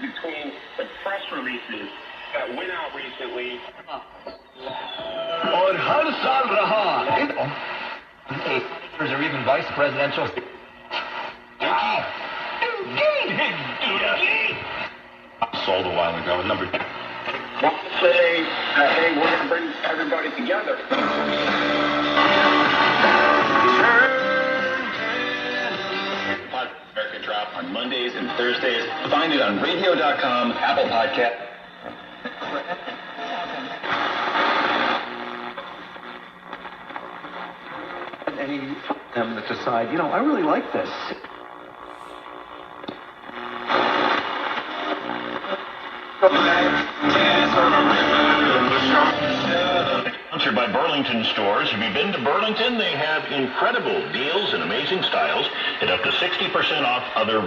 between the press releases that went out recently. और हर साल रहा or even vice presidential. Sold a while ago. Number two. Want to say, hey, we're going to bring everybody together. American Drop on Mondays and Thursdays. Find it on radio.com, Apple Podcast. Any them that decide, you know, I really like this. Sponsored by Burlington Stores. Have you been to Burlington? They have incredible deals and amazing styles at up to 60% off other